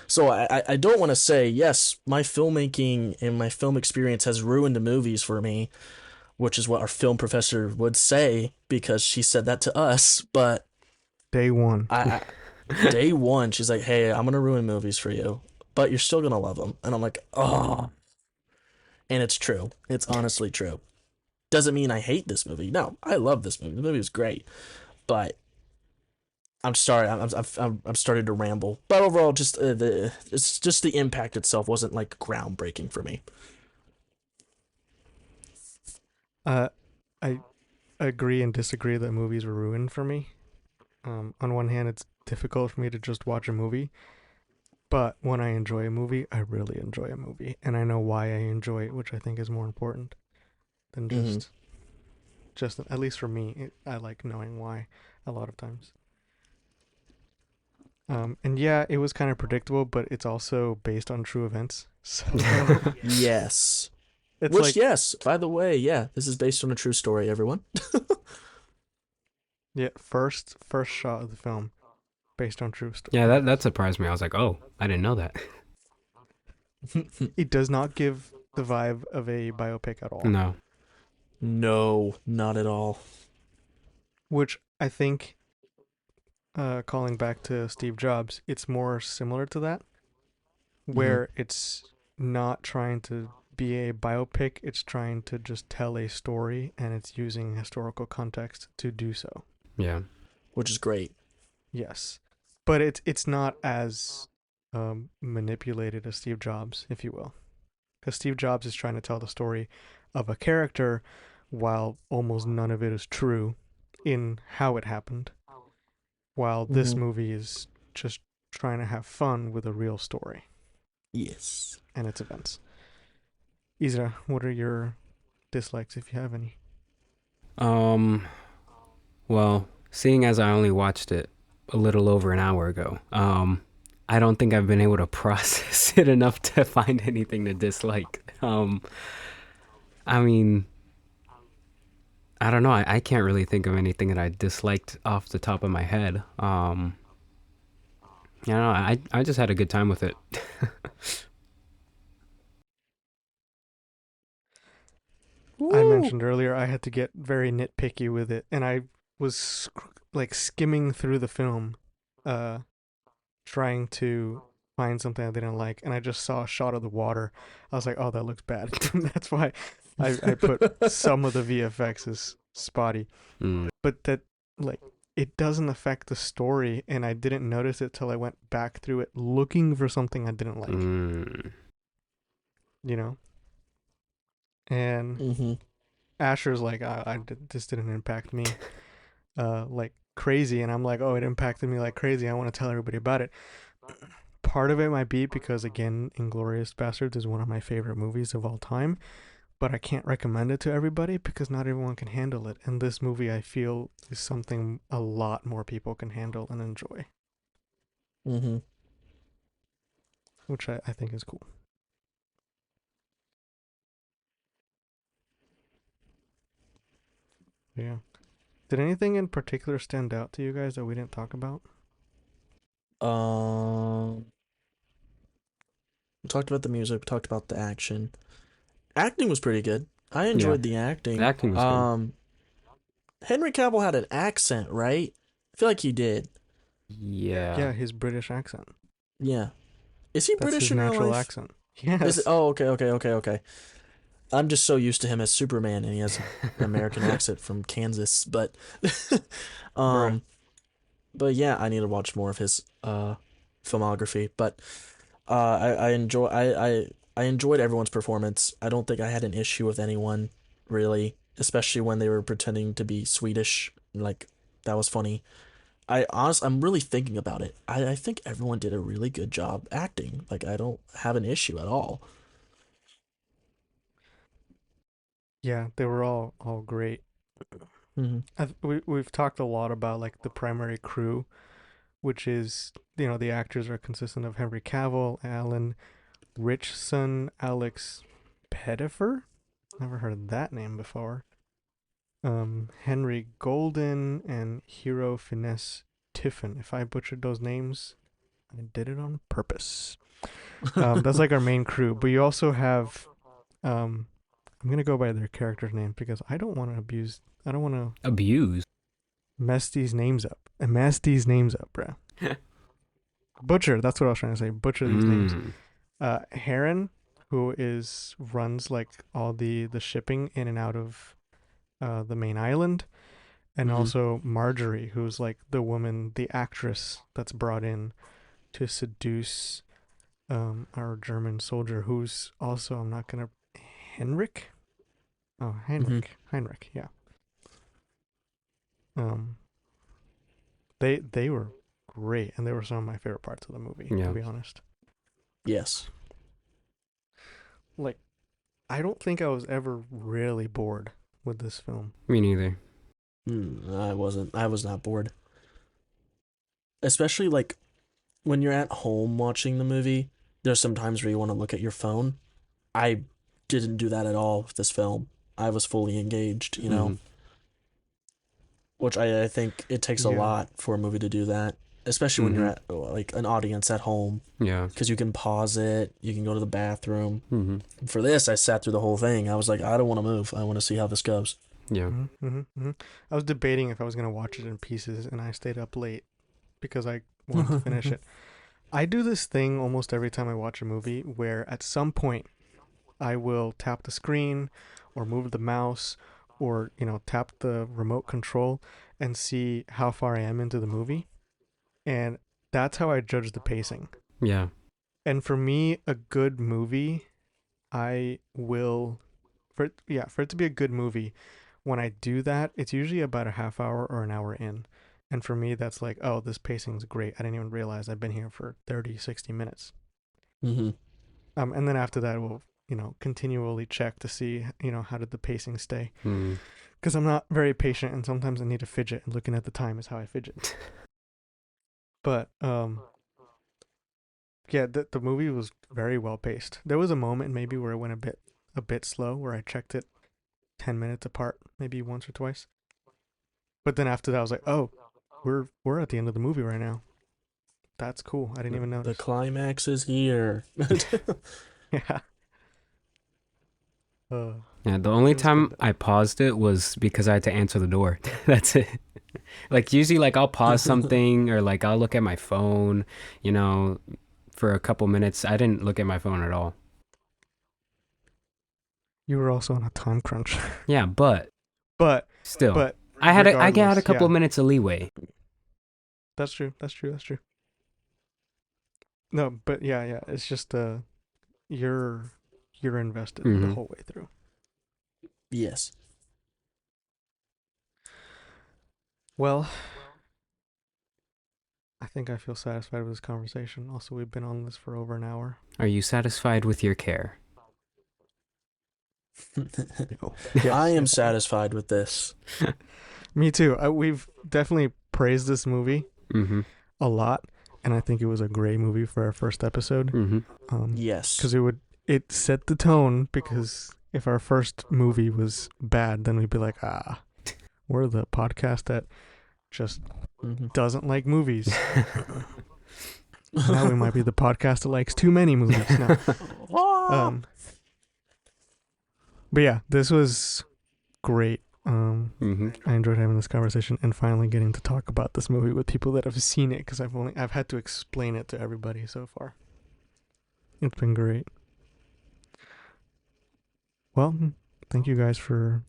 So I don't want to say yes, my filmmaking and my film experience has ruined the movies for me, which is what our film professor would say because she said that to us. But Day one. day one, she's like, "Hey, I'm gonna ruin movies for you, but you're still gonna love them." And I'm like, "Oh," and it's true. It's honestly true. Doesn't mean I hate this movie. No, I love this movie. The movie was great, but I'm sorry, I'm starting to ramble. But overall, it's just the impact itself wasn't like groundbreaking for me. I agree and disagree that movies were ruined for me. On one hand, it's difficult for me to just watch a movie, but when I enjoy a movie, I really enjoy a movie, and I know why I enjoy it, which I think is more important than just at least for me. I like knowing why a lot of times. And yeah, it was kind of predictable, but it's also based on true events. So Yes. it's Which, like, yes, by the way, yeah, this is based on a true story, everyone. yeah, first shot of the film based on true story. Yeah, that surprised me. I was like, oh, I didn't know that. It does not give the vibe of a biopic at all. No. No, not at all. Which I think, calling back to Steve Jobs, it's more similar to that, where it's not trying to be a biopic, it's trying to just tell a story, and it's using historical context to do so. Yeah. which is great. Yes, but it's not as manipulated as Steve Jobs, if you will, because Steve Jobs is trying to tell the story of a character, while almost none of it is true in how it happened. While this Mm-hmm. movie is just trying to have fun with a real story Yes. and its events. Isra, what are your dislikes, if you have any? Well, seeing as I only watched it a little over an hour ago, I don't think I've been able to process it enough to find anything to dislike. I mean, I don't know. I can't really think of anything that I disliked off the top of my head. I don't know. I just had a good time with it. I Woo! mentioned earlier I had to get very nitpicky with it, and I was like skimming through the film, uh, trying to find something I didn't like, and I just saw a shot of the water. I was like, "Oh, that looks bad." That's why I put some of the VFX as spotty, Mm, but that like it doesn't affect the story, and I didn't notice it till I went back through it looking for something I didn't like. mm, You know, and Mm-hmm. Asher's like, this didn't impact me like crazy, and I'm like, oh, it impacted me like crazy. I want to tell everybody about it. Part of it might be because, again, Inglorious Bastards is one of my favorite movies of all time, but I can't recommend it to everybody because not everyone can handle it. And this movie, I feel, is something a lot more people can handle and enjoy, Mm-hmm. which I think is cool. Yeah. Did anything in particular stand out to you guys that we didn't talk about? Um, we talked about the music. We talked about the action. Acting was pretty good. I yeah, enjoyed the the acting. acting was good. Henry Cavill had an accent, right? I feel like he did. Yeah. Yeah, his British accent. Yeah. Is he That's British his in real natural life? accent. Is it? Yes. Oh, okay, okay, okay, okay. I'm just so used to him as Superman, and he has an American accent from Kansas. But, Bruh. um, but yeah, I need to watch more of his filmography. But I enjoyed everyone's performance. I don't think I had an issue with anyone really, especially when they were pretending to be Swedish. Like that was funny. I'm really thinking about it. I think everyone did a really good job acting. Like I don't have an issue at all. Yeah, they were all great. Hmm. We've talked a lot about like the primary crew, which is, the actors are consistent of Henry Cavill, Alan Richson, Alex Pettifer. Never heard of that name before. Henry Golden and Hero Finesse Tiffin. If I butchered those names, I did it on purpose. That's like our main crew, but you also have um, I'm gonna go by their characters' names because I don't want to abuse. I don't want to Abused. mess these names up. And mess these names up, bro. Butcher. That's what I was trying to say. Butcher these names. Mm. Heron, who runs like all the shipping in and out of the main island, and Hmm. also Marjorie, who's like the woman, the actress that's brought in to seduce our German soldier, who's also, I'm not gonna, Henrik. Oh, Hmm. Heinrich. Yeah. Um, they were great, and they were some of my favorite parts of the movie, to Yeah. be honest. Yes. Like, I don't think I was ever really bored with this film. Me neither. I wasn't. I was not bored. Especially like when you're at home watching the movie. There's some times where you want to look at your phone. I didn't do that at all with this film. I was fully engaged, Hmm. which I think it takes a Yeah. lot for a movie to do that, especially when you're Hmm. at like an audience at home, Yeah. because you can pause it, you can go to the bathroom. Hmm. For this, I sat through the whole thing. I was like, I don't want to move. I want to see how this goes. Yeah. I was debating if I was gonna watch it in pieces, and I stayed up late because I wanted to finish it. I do this thing almost every time I watch a movie where at some point I will tap the screen or move the mouse or, tap the remote control and see how far I am into the movie, and that's how I judge the pacing. Yeah. And for me, a good movie, I will for it to be a good movie, when I do that, it's usually about a half hour or an hour in. And for me, that's like, oh, this pacing's great. I didn't even realize I've been here for 30, 60 minutes. Mm-hmm. And then after that, we'll, continually check to see, how did the pacing stay. Mm. Because I'm not very patient, and sometimes I need to fidget, and looking at the time is how I fidget. But, yeah, the movie was very well paced. There was a moment maybe where it went a bit slow, where I checked it 10 minutes apart, maybe once or twice. But then after that, I was like, oh, we're at the end of the movie right now. That's cool. I didn't even notice. The climax is here. Yeah. Yeah, the only It was time good, I paused it was because I had to answer the door. That's it. Like usually like I'll pause something or like I'll look at my phone, for a couple minutes. I didn't look at my phone at all. You were also on a time crunch. Yeah, but but still. I had a regardless, couple yeah. minutes of leeway. That's true. No, but yeah. It's just you're invested the Mhm. whole way through. Yes. Well, I think I feel satisfied with this conversation. Also, we've been on this for over an hour. Are you satisfied with your care? I am satisfied with this. Me too. We've definitely praised this movie Mhm. a lot, and I think it was a great movie for our first episode. Mhm. Yes. Because it set the tone. Because if our first movie was bad, then we'd be like, we're the podcast that just doesn't like movies. Now we might be the podcast that likes too many movies. No. But yeah, this was great. Mhm. I enjoyed having this conversation and finally getting to talk about this movie with people that have seen it, because I've had to explain it to everybody so far. It's been great. Well, thank you guys for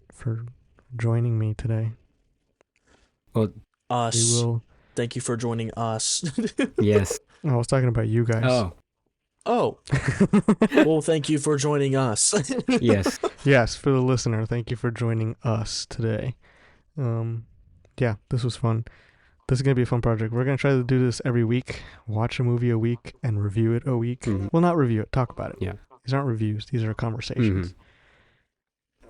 joining me today. Well, Us. We will. Thank you for joining us. yes. I was talking about you guys. Oh. Well, thank you for joining us. Yes. Yes, for the listener, thank you for joining us today. Yeah, this was fun. This is going to be a fun project. We're going to try to do this every week, watch a movie a week, and review it a week. Mhm. Well, not review it, talk about it. Yeah. These aren't reviews, these are conversations.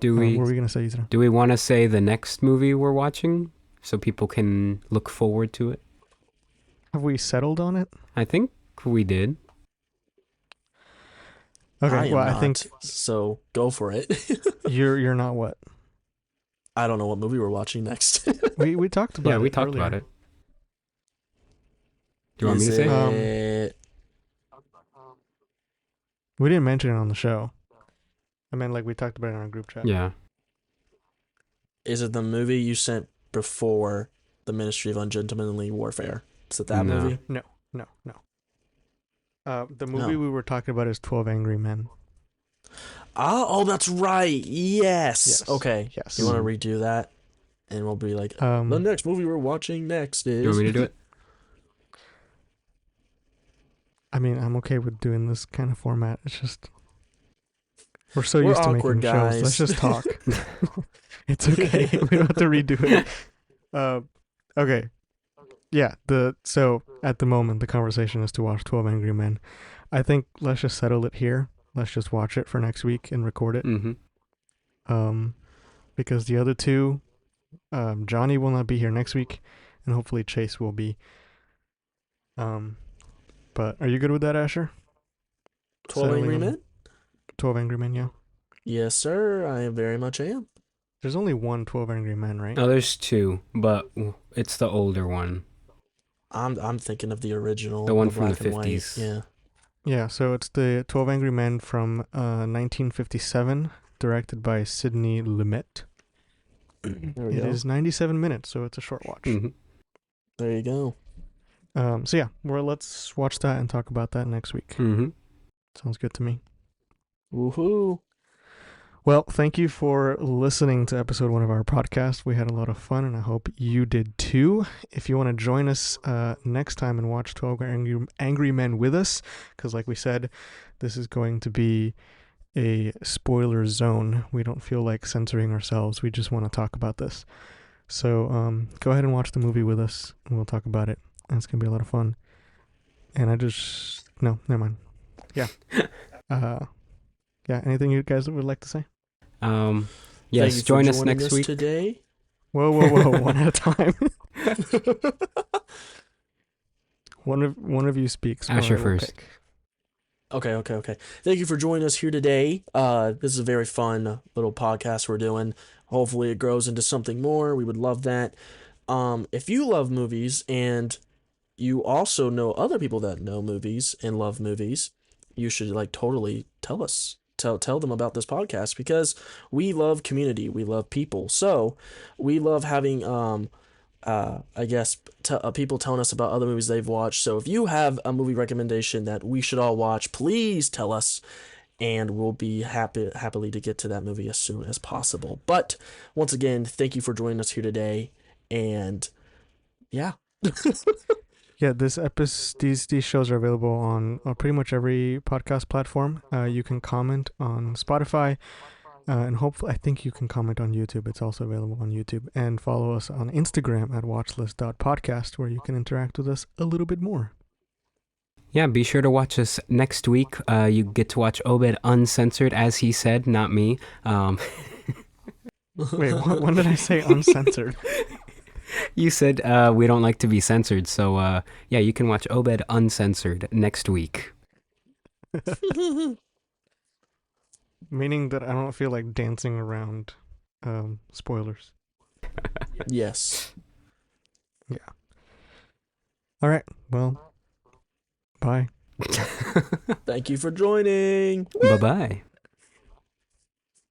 Do What were we going to say, Ethan? Do we want to say the next movie we're watching so people can look forward to it? Have we settled on it? I think we did. Okay, I think so. Go for it. you're not what? I don't know what movie we're watching next. We talked about it. Yeah, we talked earlier. about it. Do you want me to say? it? We didn't mention it on the show. I mean, like, we talked about it in our group chat. Yeah. Is it the movie you sent before the Ministry of Ungentlemanly Warfare? Is it that No. movie? No. The movie we were talking about is 12 Angry Men. Oh, that's right. Yes. Okay. Yes. You want to redo that? And we'll be like, the next movie we're watching next is... You want me to do it? I mean, I'm okay with doing this kind of format. It's just... We're so We're used to awkward making guys. shows. Let's just talk. It's okay. We don't have to redo it. Okay. Yeah, so at the moment the conversation is to watch 12 Angry Men. I think let's just settle it here. Let's just watch it for next week and record it. Mm-hmm. Because the other two, Johnny will not be here next week, and hopefully Chase will be. But are you good with that, Asher? 12 Settling Angry on Men? 12 Angry Men, yeah. Yes, sir. I very much am. There's only one 12 Angry Men, right? Oh, there's two, but it's the older one. I'm thinking of the original. The one from black the and white. 50s. Yeah. Yeah, so it's the 12 Angry Men from 1957, directed by Sidney Lumet. There we It go. is 97 minutes, so it's a short watch. Mm-hmm. There you go. So yeah, let's watch that and talk about that next week. Mm-hmm. Sounds good to me. Woohoo. Well, thank you for listening to episode 1 of our podcast. We had a lot of fun, and I hope you did too. If you want to join us next time and watch 12 Angry Men with us, because like we said, this is going to be a spoiler zone. We don't feel like censoring ourselves. We just want to talk about this. So go ahead and watch the movie with us, and we'll talk about it. And it's going to be a lot of fun. And no, never mind. Yeah. Yeah, anything you guys would like to say? Yes, join us next week. Today. Whoa, one at a time. One of you speaks. Asher first. Okay. Thank you for joining us here today. This is a very fun little podcast we're doing. Hopefully it grows into something more. We would love that. If you love movies and you also know other people that know movies and love movies, you should totally tell us. Tell them about this podcast, because we love community. We love people. So we love having people telling us about other movies they've watched. So if you have a movie recommendation that we should all watch, please tell us, and we'll be happily to get to that movie as soon as possible. But once again, thank you for joining us here today, and yeah. Yeah, these shows are available on pretty much every podcast platform. You can comment on Spotify, and hopefully, I think you can comment on YouTube. It's also available on YouTube. And follow us on Instagram at watchlist.podcast, where you can interact with us a little bit more. Yeah, be sure to watch us next week. You get to watch Obed uncensored, as he said, not me. Wait, when did I say uncensored? You said we don't like to be censored, so yeah, you can watch Obed uncensored next week. Meaning that I don't feel like dancing around spoilers. Yes. Yeah. All right. Well, bye. Thank you for joining. Bye-bye.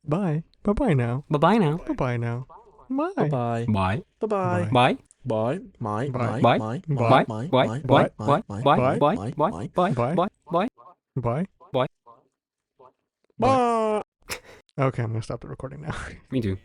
Bye. Bye-bye now. Bye-bye now. Bye-bye now. Bye. Bye-bye. Bye. Bye-bye. Bye. Bye. Bye. Bye. Bye. Bye. Bye. Bye. Bye. Bye. Bye. Bye. Bye. Bye. Bye. Bye. Bye. Bye. Bye. Okay, I'm gonna stop the recording now. Me too.